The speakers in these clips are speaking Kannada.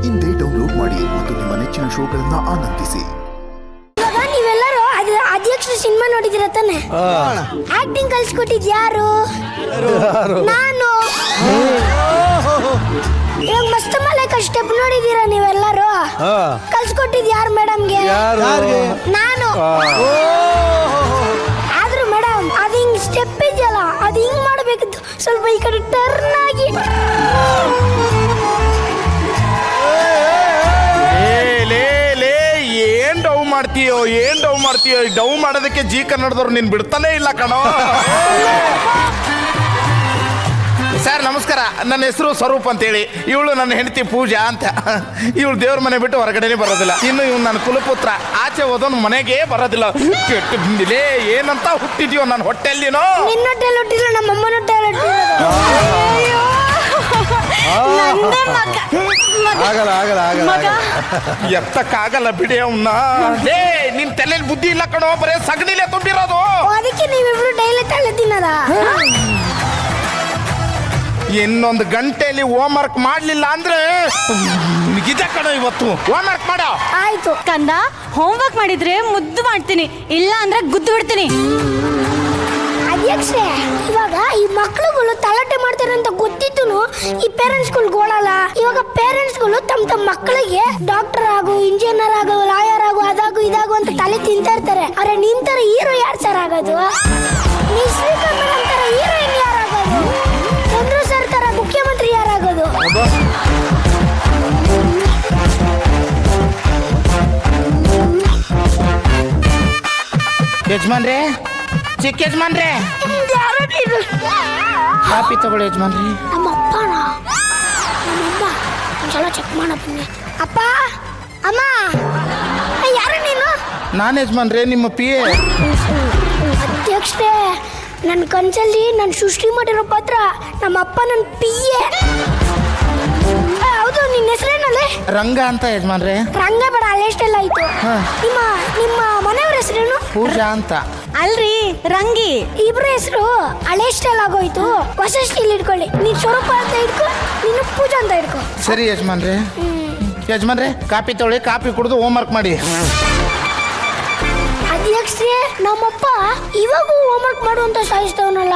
ಇಂದೇ ಡೌನ್ಲೋಡ್ ಮಾಡಿ ಮತ್ತು ನಿಮ್ಮ ನೆಚ್ಚಿನ ಶೋಗಳನ್ನ ಆನಂದಿಸಿ. ನೀವೆಲ್ಲರೂ ಅಧ್ಯಕ್ಷ ಸಿನಿಮಾ ನೋಡಿದಿರ ತಾನೆ? ಆಕ್ಟಿಂಗ್ ಕಲ್ಸ್ಕೊಟ್ಟಿದ್ ಯಾರು? ನಾನು. ಇವಾಗ ಮಸ್ತ್ ಮಲಕ ಸ್ಟೆಪ್ ನೋಡಿದೀರ ನೀವೆಲ್ಲರೂ? ಕಲ್ಸ್ಕೊಟ್ಟಿದ್ ಯಾರು ಮೇಡಮ್ಗೆ? ನಾನು. ಆದ್ರೂ ಮೇಡಮ್ ಅದು ಹಿಂಗ್ ಸ್ಟೆಪ್ ಇದೆಯಲ್ಲ, ಅದು ಹಿಂಗ್ ಮಾಡ್ಬೇಕಿತ್ತು. ಸ್ವಲ್ಪ ಈ ಕಡೆ ಟರ್ನ್ ಆಗಿ. ಏನ್ ಡೌ ಮಾಡ್ತೀಯೋ ಡೌ ಮಾಡೋದಕ್ಕೆ ಜಿ ಕನ್ನಡದವ್ರು ನೀನ್ ಬಿಡ್ತಾನೆ ಇಲ್ಲ ಕಣೋ. ಸರ್ ನಮಸ್ಕಾರ, ನನ್ನ ಹೆಸರು ಸ್ವರೂಪ್ ಅಂತೇಳಿ. ಇವಳು ನನ್ನ ಹೆಂಡತಿ ಪೂಜಾ ಅಂತ. ಇವಳು ದೇವ್ರ ಮನೆ ಬಿಟ್ಟು ಹೊರಗಡೆನೆ ಬರೋದಿಲ್ಲ. ಇನ್ನು ಇವ್ನು ನನ್ನ ಕುಲಪುತ್ರ, ಆಚೆ ಹೋದವನು ಮನೆಗೆ ಬರೋದಿಲ್ಲ. ಕೆಟ್ಟಲೇ ಏನಂತ ಹುಟ್ಟಿದ್ಯೋ ನನ್ನ ಹೊಟ್ಟೆಲ್ಲಿನೋ. ನಿನ್ನ ಹೊಟ್ಟೆಲ್ ಹುಟ್ಟಿಲ್ಲ, ನಮ್ಮ ಅಮ್ಮನ ಹೊಟ್ಟೆಲ್ ಹುಟ್ಟಿರೋದು. ಎತ್ತಕ್ಕಾಗಲ್ಲ ಬಿಡಿ ಅವನ್ನ. ನಿನ್ ತಲೆಯಲ್ಲಿ ಬುದ್ಧಿ ಇಲ್ಲ ಕಣೋ, ಬರೇ ಸಗಣಿಲೆ ತುಂಬಿರೋದು. ಅದಕ್ಕೆ ನೀವಿಬ್ರು ಡೈಲಿ ತಲೆ ತಿನ್ನದ. ಇನ್ನೊಂದು ಗಂಟೆಯಲ್ಲಿ ಹೋಮ್ ವರ್ಕ್ ಮಾಡ್ಲಿಲ್ಲ ಅಂದ್ರೆ ಇದೆ ಕಣೋ. ಇವತ್ತು ಹೋಮ್ ವರ್ಕ್ ಮಾಡೋ. ಆಯ್ತು ಕಂದ, ಹೋಮ್ ವರ್ಕ್ ಮಾಡಿದ್ರೆ ಮುದ್ದು ಮಾಡ್ತೀನಿ, ಇಲ್ಲ ಅಂದ್ರೆ ಗುದ್ದು ಬಿಡ್ತೀನಿ. ಅಧ್ಯಕ್ಷರೇ, ಇವಾಗ ಈ ಮಕ್ಳುಗಳು ತಲಾಟೆ ಮಾಡ್ತಾರೆ ಅಂತ ಗೊತ್ತಿತ್ತು ಈ ಪೇರೆಂಟ್ಸ್ಗಳು ಗೋಳಲ್ಲ. ಇವಾಗ ಪೇರೆಂಟ್ಸ್ಗಳು ತಮ್ಮ ಮಕ್ಕಳಿಗೆ ಡಾಕ್ಟರ್ ಆಗು, ಇಂಜಿನಿಯರ್ ಆಗು, ಲಾಯರ್ ಆಗು, ಅದಾಗು ಇದಾಗು ಅಂತ ತಲೆ ತಿಂತಾ ಇರ್ತಾರೆ. ಅರೆ ನಿಂತರ ಹೀರೋ ಯಾರು ಸರ್ ಆಗೋದು? ನೀ ಶ್ರೀಕಾಂತ್ ಮೇಡಮ್ ತರ ಹೀರೋಯಿನ್ ಯಾರಾಗೋದು? ಚಂದ್ರು ಸರ್ ತರ ಮುಖ್ಯಮಂತ್ರಿ ಯಾರಾಗೋದು? ಯಜಮಾನ್ರೆ, ಚಿಕ್ಕ ಯಜಮಾನ್ರೆ, ಕಾಪಿ ತಗೊಳ್ಳಿ ಯಜಮಾನ್ರಿ. ನಮ್ಮ ಅಪ್ಪನ ನಮ್ಮಮ್ಮ ಒಂದ್ಸಲ ಚೆಕ್ ಮಾಡ ಬನ್ನಿ. ಅಪ್ಪ, ಅಮ್ಮ, ಯಾರು ನೀನು? ನಾನು ಯಜಮಾನ್ರೆ, ನಿಮ್ಮ ಪಿ ಎ. ಅಧ್ಯಕ್ಷರೇ, ನನ್ನ ಕನ್ಸಲ್ಲಿ ನಾನು ಸೃಷ್ಟಿ ಮಾಡಿರೋ ಪಾತ್ರ ನಮ್ಮ ಅಪ್ಪ ನನ್ನ ಪಿ ಎ. ಹೌದು, ನಿನ್ನ ಹೆಸರೇನಲ್ಲೇ? ರಂಗ ಅಂತ ಯಜಮಾನ್ರೆ. ರಂಗ ಬೇಡ, ಅಲ್ಲೆಷ್ಟೆಲ್ಲ ಆಯ್ತು. ನಿಮ್ಮ ನಿಮ್ಮ ಮನೆಯವ್ರ ಹೆಸರೇನು? ಪೂಜಾ ಅಂತ. ಅಲ್ರಿ ರಂಗಿ. ಇಬ್ರ ಹೆಸರು ಹಳೆ ಸ್ಟೈಲ್ ಆಗೋಯ್ತು. ಹೊಸ ಸ್ಟೈಲ್ ಇಟ್ಕೊಳ್ಳಿ. ನೀನ್ ಸ್ವರೂಪ ಅಂತ ಇಟ್ಕೊ, ನೀನು ಪೂಜಾ ಅಂತ ಇಟ್ಕೊ. ಸರಿ ಯಜಮಾನ್ರೆ. ಯಜಮಾನ್ರೆ, ಕಾಪಿ ತಗೊಳ್ಳಿ, ಕಾಪಿ ಕುಡಿದು ಹೋಮ್ ವರ್ಕ್ ಮಾಡಿ. ಅಧ್ಯಕ್ಷರೇ, ನಮ್ಮಪ್ಪ ಇವಾಗೂ ಹೋಮ್ ವರ್ಕ್ ಮಾಡುವಂತ ಸಾಯಿಸ್ತವನಲ್ಲ,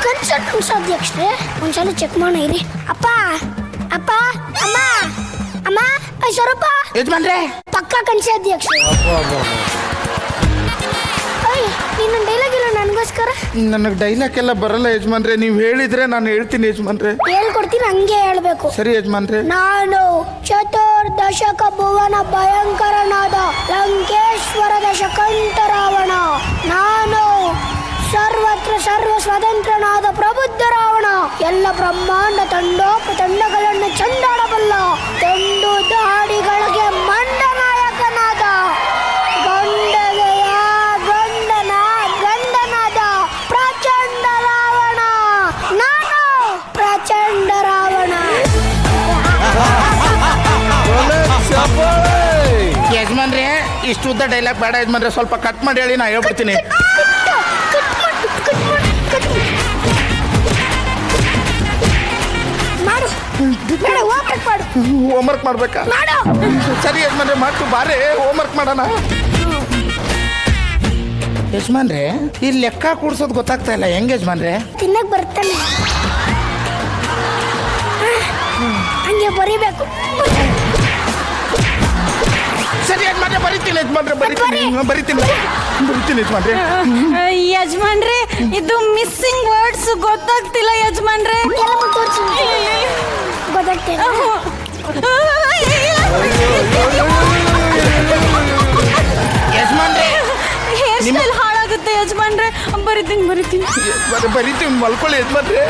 ಕನ್ಸಲ್ಟ್ ಅಧ್ಯಕ್ಷರೇ. ಒಂದ್ಸಲ ಚೆಕ್ ಮಾಡೋಣ ಇರಿ. ಅಪ್ಪ, ಅಪ್ಪ, ಅಮ್ಮ, ಅಮ್ಮ, ಸ್ವರೂಪ. ಯಜಮಾನ್ರೆ, ಪಕ್ಕ ಕನ್ಸಿ ಅಧ್ಯಕ್ಷರೇ. ನೀನು ಡೈಲಾಗ್ ಇಲ್ಲ ನನಗೋಸ್ಕರ? ನನಗೆ ಡೈಲಾಗ್ ಎಲ್ಲ ಬರಲ್ಲ ಯಜಮಾನ್ರೆ. ನೀವು ಹೇಳಿದ್ರೆ ನಾನು ಹೇಳ್ತೀನಿ ಯಜಮಾನ್ರೆ. ಹೇಳ್ಕೊಡ್ತೀನಿ, ಹಂಗೆ ಹೇಳ್ಬೇಕು. ಸರಿ ಯಜಮಾನ್ರೆ. ನಾನು ಚತುರ್ದಶಕ ಭುವನ ಭಯಂಕರನಾದ ಲಂಕೇಶ್ವರದ ಶಕಂಠ ರಾವಣ. ನಾನು ಸರ್ವತ್ರ ಸರ್ವ ಸ್ವತಂತ್ರನಾದ ಪ್ರಬುದ್ಧ ರಾವಣ. ಎಲ್ಲ ಬ್ರಹ್ಮಾಂಡ ತಂಡೋಪತಂಡಗಳನ್ನು ಚಂಡಾಡಬಲ್ಲ ತಂಡು ದಾಡಿಗಳಿಗೆ ಮಂಡನಾಯಕನಾದ ಗಂಡನಾದ ಪ್ರಚಂಡ ರಾವಣ. ನಾನು ಪ್ರಚಂಡ ರಾವಣ. ಯಜಮಾನ್ರೆ, ಇಷ್ಟು ಉದ್ದ ಡೈಲಾಗ್ ಬೇಡ ಯಜಮಾನ್ರೆ, ಸ್ವಲ್ಪ ಕಟ್ ಮಾಡಿ ಹೇಳಿ, ನಾ ಹೇಳ್ಬಿಡ್ತೀನಿ. ಮಾಡು, ಹೋಮ್ ವರ್ಕ್ ಮಾಡ್ಬೇಕಾ? ಮಾಡು. ಸರಿ ಯಜಮಾನ್ರೆ, ಮಾಡ್ತು ಬಾರೆ ಹೋಮ್ ವರ್ಕ್ ಮಾಡೋಣ. ಯಜಮಾನ್ರೆ, ಈ ಲೆಕ್ಕ ಕೂಡ್ಸೋದು ಗೊತ್ತಾಗ್ತಾ ಇಲ್ಲ, ಹೆಂಗ್ ಯಜಮಾನ್ರೆ? ತಿನ್ನಕ್ ಬರ್ತಾನೆ, ಹಂಗೆ ಬರಿಬೇಕು. ಸರಿ ಯಜಮಾನ್ರೆ, ಬರಿತೀನಿ ಯಜಮಾನ್ರೆ, ಬರಿತೀನಿ ಯಜಮಾನ್ರೆ. ಯಜಮಾನ್ರೆ, ಇದು ಮಿಸ್ಸಿಂಗ್ ವರ್ಡ್ಸ್ ಗೊತ್ತಾಗ್ತಿಲ್ಲ ಯಜಮಾನ್ರೆ. ಗೊತ್ತಾಗ್ತಿಲ್ಲ. ಯಜಮಾನ್ರೆ, ಹೇರ್ ಸ್ಟೈಲ್ ಹಾಳಾಗುತ್ತೆ ಯಜಮಾನ್ರೆ. ಬರಿತೀನಿ, ಮಲ್ಕೊಳ್ಳಿ ಯಜಮಾನ್ರೆ.